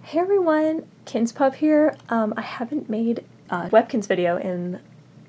Hey everyone, Kinspub here. I haven't made a Webkinz video in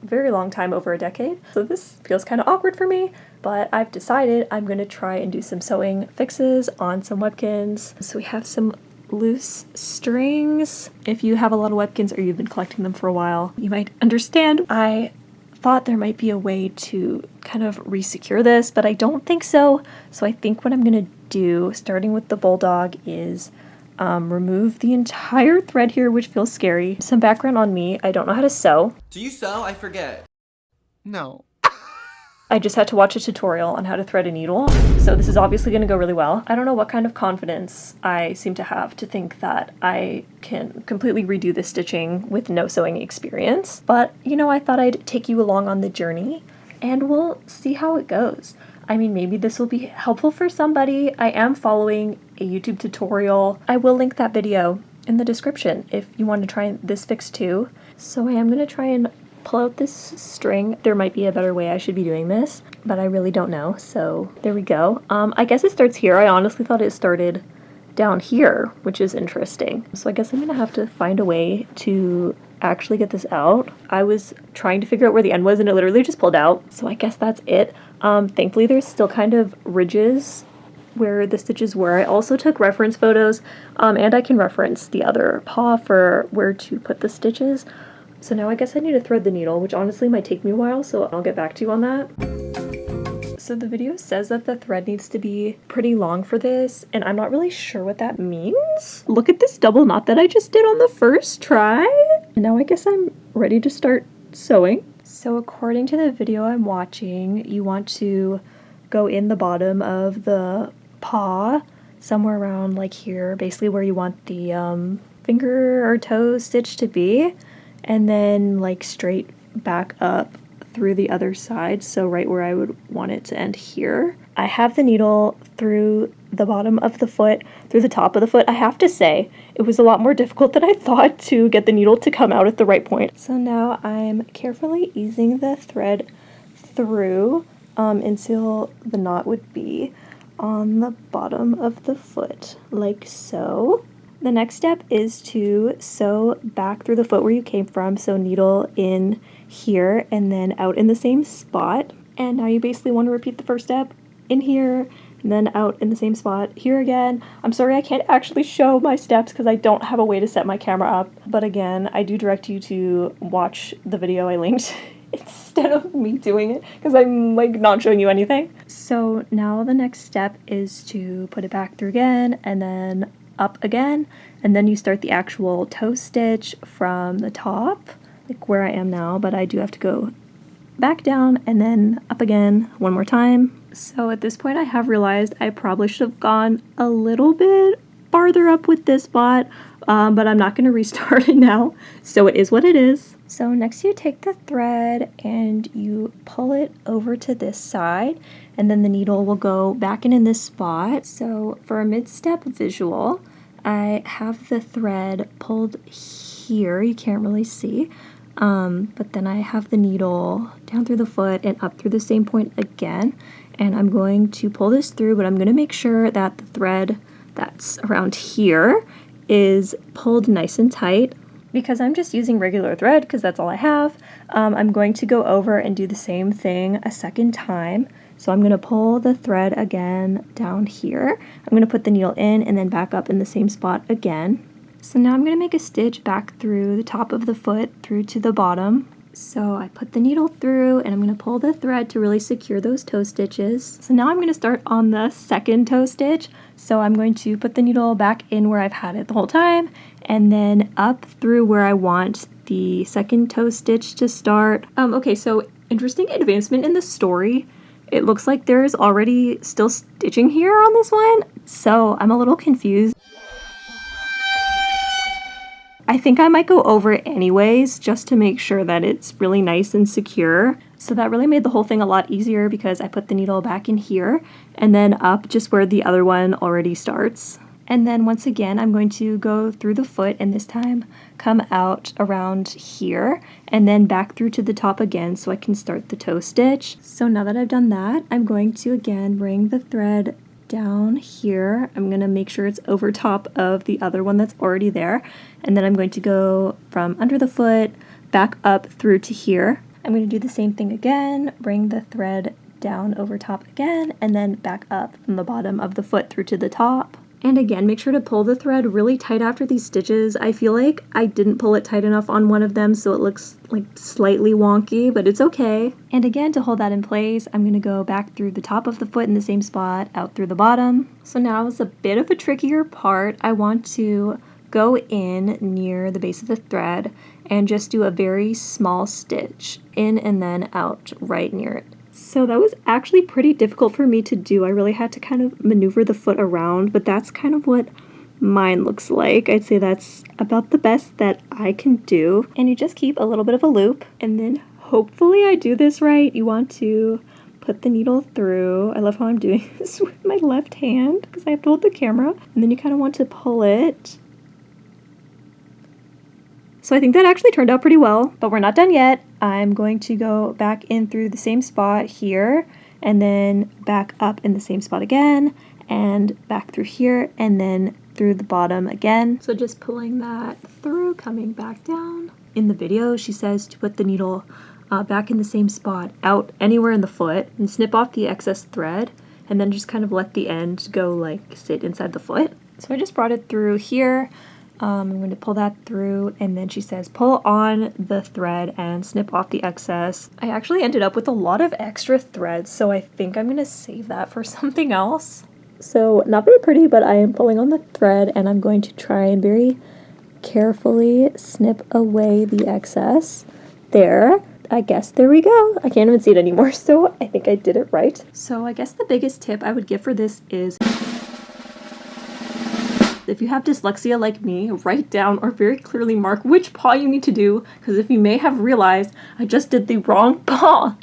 a very long time, over a decade, so this feels kind of awkward for me, but I've decided I'm going to try and do some sewing fixes on some Webkinz. So we have some loose strings. If you have a lot of Webkinz or you've been collecting them for a while, you might understand. I thought there might be a way to kind of re-secure this, but I don't think so. So I think what I'm going to do, starting with the bulldog, is remove the entire thread here, which feels scary. Some background on me, I don't know how to sew. Do you sew? I forget. No. I just had to watch a tutorial on how to thread a needle, so this is obviously going to go really well. I don't know what kind of confidence I seem to have to think that I can completely redo the stitching with no sewing experience, but you know, I thought I'd take you along on the journey and we'll see how it goes. I mean, maybe this will be helpful for somebody. I am following a YouTube tutorial. I will link that video in the description if you want to try this fix too. So I am going to try and pull out this string. There might be a better way I should be doing this, but I really don't know. So there we go. I guess it starts here. I honestly thought it started down here, which is interesting. So I guess I'm going to have to find a way to actually get this out. I was trying to figure out where the end was and it literally just pulled out. So I guess that's it. Thankfully there's still kind of ridges where the stitches were. I also took reference photos and I can reference the other paw for where to put the stitches. So now I guess I need to thread the needle, which honestly might take me a while, so I'll get back to you on that. So the video says that the thread needs to be pretty long for this, and I'm not really sure what that means. Look at this double knot that I just did on the first try. And now I guess I'm ready to start sewing. So according to the video I'm watching, you want to go in the bottom of the paw, somewhere around like here, basically where you want the finger or toe stitch to be, and then like straight back up through the other side, so right where I would want it to end here. I have the needle through the bottom of the foot, through the top of the foot. I have to say, it was a lot more difficult than I thought to get the needle to come out at the right point. So now I'm carefully easing the thread through until the knot would be on the bottom of the foot, like so. The next step is to sew back through the foot where you came from, so needle in here and then out in the same spot. And now you basically want to repeat the first step in here and then out in the same spot here again. I'm sorry I can't actually show my steps because I don't have a way to set my camera up, but again, I do direct you to watch the video I linked instead of me doing it because I'm like not showing you anything. So now the next step is to put it back through again and then up again, and then you start the actual toe stitch from the top, like where I am now, but I do have to go back down and then up again one more time. So at this point I have realized I probably should have gone a little bit farther up with this spot, but I'm not going to restart it now, so it is what it is. So next you take the thread and you pull it over to this side, and then the needle will go back in this spot. So for a mid-step visual, I have the thread pulled here, you can't really see, but then I have the needle down through the foot and up through the same point again, and I'm going to pull this through, but I'm going to make sure that the thread that's around here is pulled nice and tight. Because I'm just using regular thread because that's all I have, I'm going to go over and do the same thing a second time. So I'm going to pull the thread again down here. I'm going to put the needle in and then back up in the same spot again. So now I'm going to make a stitch back through the top of the foot through to the bottom. So I put the needle through and I'm going to pull the thread to really secure those toe stitches. So now I'm going to start on the second toe stitch. So I'm going to put the needle back in where I've had it the whole time and then up through where I want the second toe stitch to start. Okay, so interesting advancement in the story. It looks like there's already still stitching here on this one, so I'm a little confused. I think I might go over it anyways, just to make sure that it's really nice and secure. So that really made the whole thing a lot easier because I put the needle back in here and then up just where the other one already starts. And then once again, I'm going to go through the foot and this time come out around here and then back through to the top again so I can start the toe stitch. So now that I've done that, I'm going to again bring the thread down here. I'm gonna make sure it's over top of the other one that's already there. And then I'm going to go from under the foot back up through to here. I'm going to do the same thing again, bring the thread down over top again, and then back up from the bottom of the foot through to the top. And again, make sure to pull the thread really tight after these stitches. I feel like I didn't pull it tight enough on one of them, so it looks like slightly wonky, but it's okay. And again, to hold that in place, I'm gonna go back through the top of the foot in the same spot, out through the bottom. So now is a bit of a trickier part. I want to go in near the base of the thread and just do a very small stitch in and then out right near it. So that was actually pretty difficult for me to do. I really had to kind of maneuver the foot around, but that's kind of what mine looks like. I'd say that's about the best that I can do. And you just keep a little bit of a loop, and then hopefully I do this right. You want to put the needle through. I love how I'm doing this with my left hand because I have to hold the camera. And then you kind of want to pull it. So I think that actually turned out pretty well, but we're not done yet. I'm going to go back in through the same spot here, and then back up in the same spot again, and back through here, and then through the bottom again. So just pulling that through, coming back down. In the video, she says to put the needle back in the same spot, out anywhere in the foot, and snip off the excess thread, and then just kind of let the end go like sit inside the foot. So I just brought it through here. I'm going to pull that through, and then she says pull on the thread and snip off the excess. I actually ended up with a lot of extra threads, so I think I'm going to save that for something else. So not very pretty, but I am pulling on the thread, and I'm going to try and very carefully snip away the excess. There. I guess there we go. I can't even see it anymore, so I think I did it right. So I guess the biggest tip I would give for this is, if you have dyslexia like me, write down or very clearly mark which paw you need to do, because if you may have realized, I just did the wrong paw.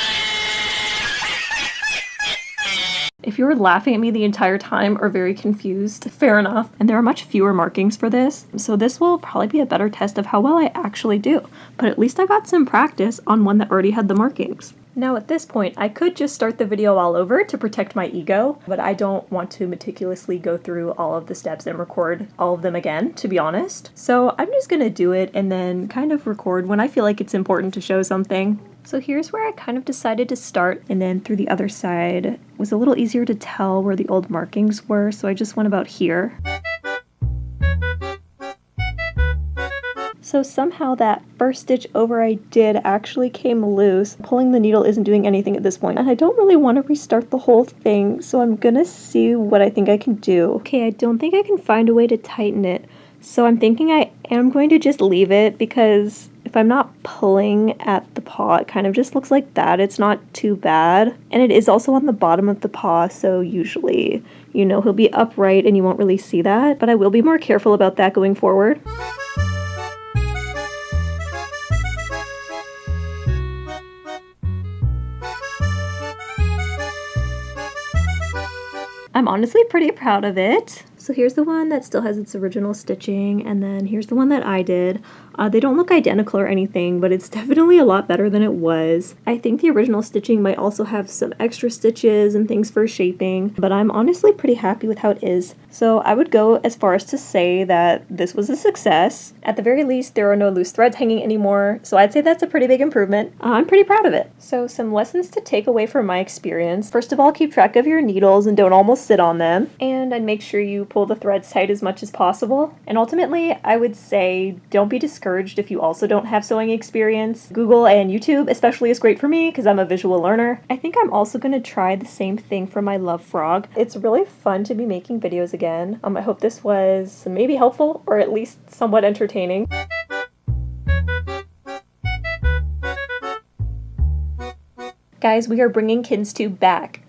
If you were laughing at me the entire time or very confused, fair enough. And there are much fewer markings for this, so this will probably be a better test of how well I actually do. But at least I got some practice on one that already had the markings. Now at this point, I could just start the video all over to protect my ego, but I don't want to meticulously go through all of the steps and record all of them again, to be honest. So I'm just gonna do it and then kind of record when I feel like it's important to show something. So here's where I kind of decided to start, and then through the other side it was a little easier to tell where the old markings were, so I just went about here. So somehow that first stitch over I did actually came loose. Pulling the needle isn't doing anything at this point, and I don't really want to restart the whole thing, so I'm gonna see what I think I can do. Okay, I don't think I can find a way to tighten it, so I'm thinking I am going to just leave it, because if I'm not pulling at the paw, it kind of just looks like that. It's not too bad. And it is also on the bottom of the paw, so usually, you know, he'll be upright and you won't really see that, but I will be more careful about that going forward. I'm honestly pretty proud of it. So here's the one that still has its original stitching, and then here's the one that I did. They don't look identical or anything, but it's definitely a lot better than it was. I think the original stitching might also have some extra stitches and things for shaping, but I'm honestly pretty happy with how it is. So I would go as far as to say that this was a success. At the very least, there are no loose threads hanging anymore, so I'd say that's a pretty big improvement. I'm pretty proud of it. So some lessons to take away from my experience. First of all, keep track of your needles and don't almost sit on them. And I'd make sure you pull the threads tight as much as possible. And ultimately, I would say don't be discouraged if you also don't have sewing experience. Google and YouTube especially is great for me because I'm a visual learner. I think I'm also going to try the same thing for my love frog. It's really fun to be making videos again. I hope this was maybe helpful or at least somewhat entertaining. Guys, we are bringing Kinz 2 back.